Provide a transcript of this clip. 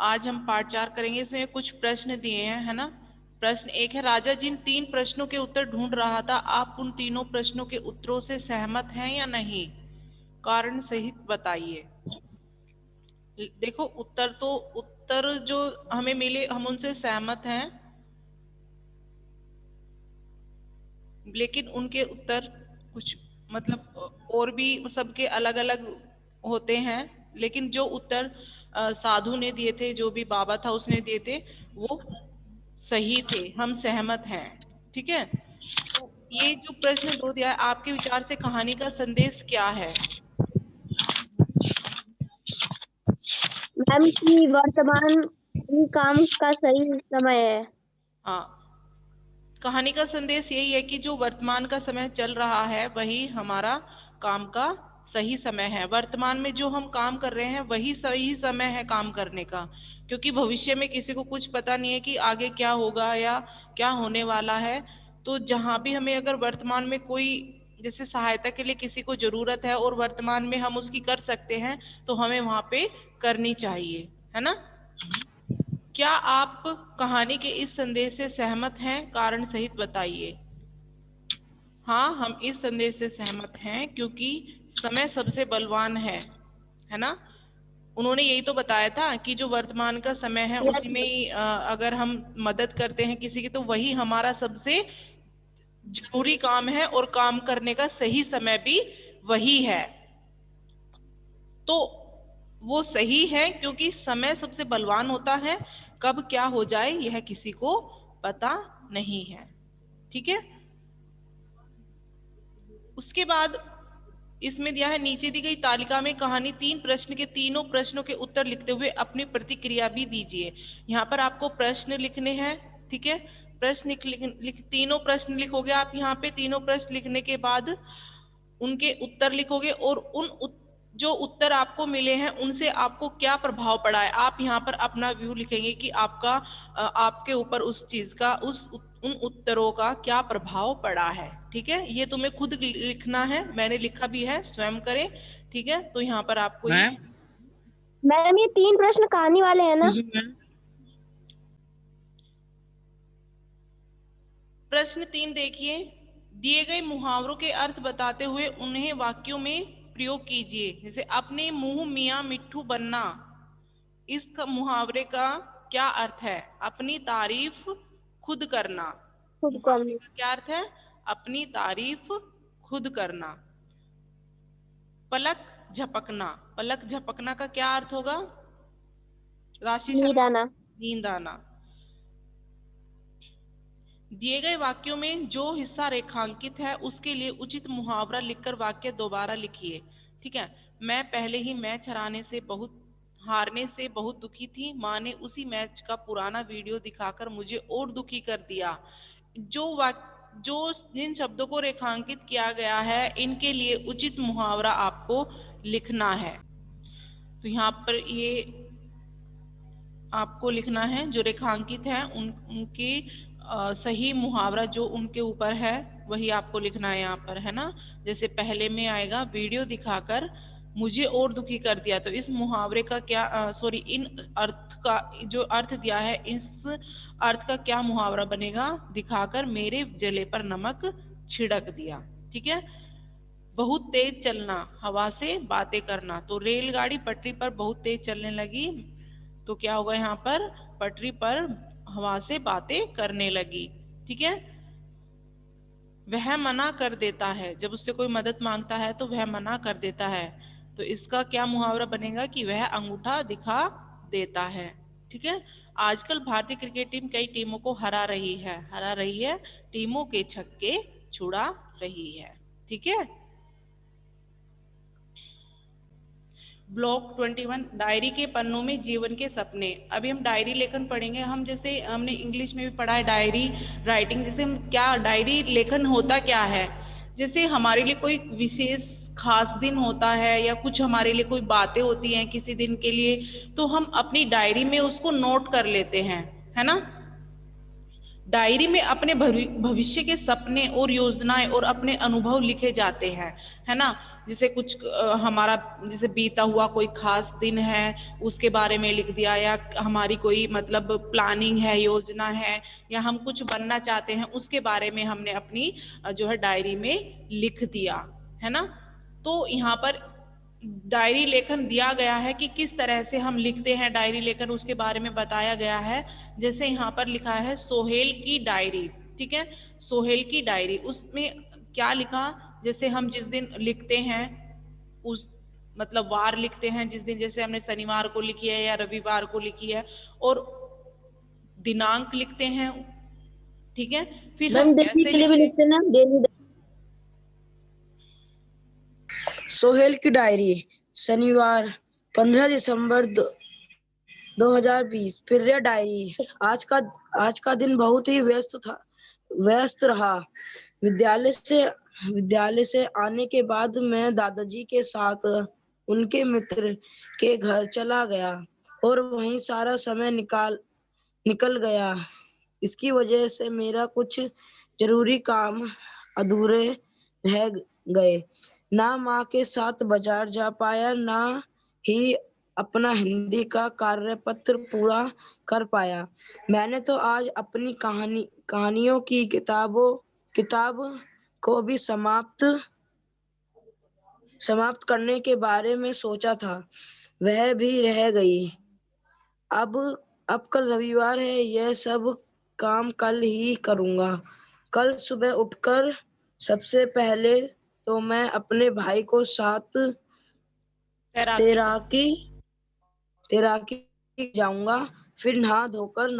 आज हम पार्ट 4 करेंगे। इसमें कुछ प्रश्न दिए हैं, है ना। प्रश्न 1 है, राजा जिन 3 प्रश्नों के उत्तर ढूंढ रहा था, आप उन तीनों प्रश्नों के उत्तरों से सहमत हैं या नहीं, कारण सहित बताइए। देखो, उत्तर जो हमें मिले हम उनसे सहमत हैं, लेकिन उनके उत्तर कुछ मतलब और भी सबके अलग अलग होते हैं। लेकिन जो उत्तर साधु ने दिए थे, जो भी बाबा था उसने दिए थे, वो सही थे, हम सहमत हैं। ठीक है। तो ये जो प्रश्न 2 दिया है, आपके विचार से कहानी का संदेश क्या है? मैम कि वर्तमान ही काम का सही समय है। हाँ, कहानी का संदेश यही है कि जो वर्तमान का समय चल रहा है वही हमारा काम का सही समय है। वर्तमान में जो हम काम कर रहे हैं वही सही समय है काम करने का, क्योंकि भविष्य में किसी को कुछ पता नहीं है कि आगे क्या होगा या क्या होने वाला है। तो जहां भी हमें अगर वर्तमान में कोई जैसे सहायता के लिए किसी को जरूरत है और वर्तमान में हम उसकी कर सकते हैं, तो हमें वहां पे करनी चाहिए, है ना। क्या आप कहानी के इस संदेश से सहमत हैं, कारण सहित बताइए। हाँ, हम इस संदेश से सहमत हैं, क्योंकि समय सबसे बलवान है ना। उन्होंने यही तो बताया था कि जो वर्तमान का समय है यस उसी में मैम। ही अगर हम मदद करते हैं किसी की, तो वही हमारा सबसे जरूरी काम है और काम करने का सही समय भी वही है। तो वो सही है क्योंकि समय सबसे बलवान होता है, कब क्या हो जाए यह किसी को पता नहीं है। ठीक है। उसके बाद इसमें दिया है, नीचे दी गई तालिका में कहानी 3 प्रश्न के तीनों प्रश्नों के उत्तर लिखते हुए अपनी प्रतिक्रिया भी दीजिए। यहाँ पर आपको प्रश्न लिखने हैं। ठीक है। प्रश्न तीनों प्रश्न लिखोगे आप यहाँ पे। तीनों प्रश्न लिखने के बाद उनके उत्तर लिखोगे और जो उत्तर आपको मिले हैं उनसे आपको क्या प्रभाव पड़ा है, आप यहाँ पर अपना व्यू लिखेंगे कि आपके ऊपर उस चीज का उन उत्तरों का क्या प्रभाव पड़ा है। ठीक है। ये तुम्हें खुद लिखना है, मैंने लिखा भी है, स्वयं करें। ठीक है। तो यहाँ पर आपको ये मैम ये 3 प्रश्न कहानी वाले हैं ना? प्रश्न 3 देखिए, दिए गए मुहावरों के अर्थ बताते हुए उन्हें वाक्यों में प्रयोग कीजिए। जैसे अपने मुंह मियाँ मिट्ठू बनना, इस मुहावरे का क्या अर्थ है? अपनी तारीफ खुद करना। खुद को मुहावरे का क्या अर्थ है? अपनी तारीफ खुद करना। पलक झपकना, पलक झपकना का क्या अर्थ होगा? राशि नींद शर्मा। आना। नींद आना। दिए गए वाक्यों में जो हिस्सा रेखांकित है उसके लिए उचित मुहावरा लिखकर वाक्य दोबारा लिखिए। ठीक है। मैं पहले ही मैच हारने से बहुत दुखी थी। माँ ने उसी मैच का पुराना वीडियो दिखाकर मुझे और दुखी कर दिया। जो जिन शब्दों को रेखांकित किया गया है इनके लिए उचित मुहावरा आपको लिखना है। तो यहाँ पर ये आपको लिखना है, जो रेखांकित है उनके सही मुहावरा जो उनके ऊपर है वही आपको लिखना है यहाँ पर, है ना। जैसे पहले में आएगा, वीडियो दिखाकर मुझे और दुखी कर दिया, तो इस मुहावरे का क्या सॉरी इन अर्थ का जो अर्थ दिया है, इस अर्थ का क्या मुहावरा बनेगा? दिखाकर मेरे जले पर नमक छिड़क दिया। ठीक है। बहुत तेज चलना, हवा से बातें करना, तो रेलगाड़ी पटरी पर बहुत तेज चलने लगी, तो क्या होगा यहाँ पर? पटरी पर हवा से बातें करने लगी। ठीक है। वह मना कर देता है, जब उससे कोई मदद मांगता है तो वह मना कर देता है, तो इसका क्या मुहावरा बनेगा कि वह अंगूठा दिखा देता है। ठीक है। आजकल भारतीय क्रिकेट टीम कई टीमों को हरा रही है, टीमों के छक्के छुड़ा रही है। ठीक है। ब्लॉक 21, डायरी के पन्नों में जीवन के सपने। अभी हम डायरी लेखन पढ़ेंगे। हम जैसे हमने इंग्लिश में भी पढ़ा है डायरी राइटिंग, जैसे हम क्या डायरी लेखन होता क्या है? जैसे हमारे लिए कोई विशेष खास दिन होता है या कुछ हमारे लिए कोई बातें होती हैं किसी दिन के लिए, तो हम अपनी डायरी में उसको नोट कर लेते हैं, है ना। डायरी में अपने भविष्य के सपने और योजनाएं और अपने अनुभव लिखे जाते हैं, है ना। जैसे कुछ हमारा जैसे बीता हुआ कोई खास दिन है उसके बारे में लिख दिया, या हमारी कोई मतलब प्लानिंग है, योजना है, या हम कुछ बनना चाहते हैं उसके बारे में हमने अपनी जो है डायरी में लिख दिया, है ना। तो यहाँ पर डायरी लेखन दिया गया है कि किस तरह से हम लिखते हैं डायरी लेखन, उसके बारे में बताया गया है। जैसे यहाँ पर लिखा है सोहेल की डायरी, ठीक है, सोहेल की डायरी, उसमें क्या लिखा, जैसे हम जिस दिन लिखते हैं उस मतलब वार लिखते हैं जिस दिन, जैसे हमने शनिवार को लिखी है या रविवार को लिखी है, और दिनांक लिखते हैं, ठीक है। फिर हम मैम डेली कैसे के लिए भी लिखते हैं? लिखते हैं ना, डेली। सोहेल की डायरी, शनिवार 15 दिसंबर 2020। प्रिय डायरी, आज का दिन बहुत ही व्यस्त रहा। विद्यालय से आने के बाद मैं दादाजी के साथ उनके मित्र के घर चला गया और वहीं सारा समय निकल गया। इसकी वजह से मेरा कुछ जरूरी काम अधूरे रह गए। ना माँ के साथ बाजार जा पाया, ना ही अपना हिंदी का कार्यपत्र पूरा कर पाया। मैंने तो आज अपनी कहानियों की किताब को भी समाप्त करने के बारे में सोचा था, वह भी रह गई। अब अब कल रविवार है, यह सब काम कल ही करूँगा। कल सुबह उठकर सबसे पहले तो मैं अपने भाई को साथ तैराकी तैराकी जाऊँगा, फिर नहा धोकर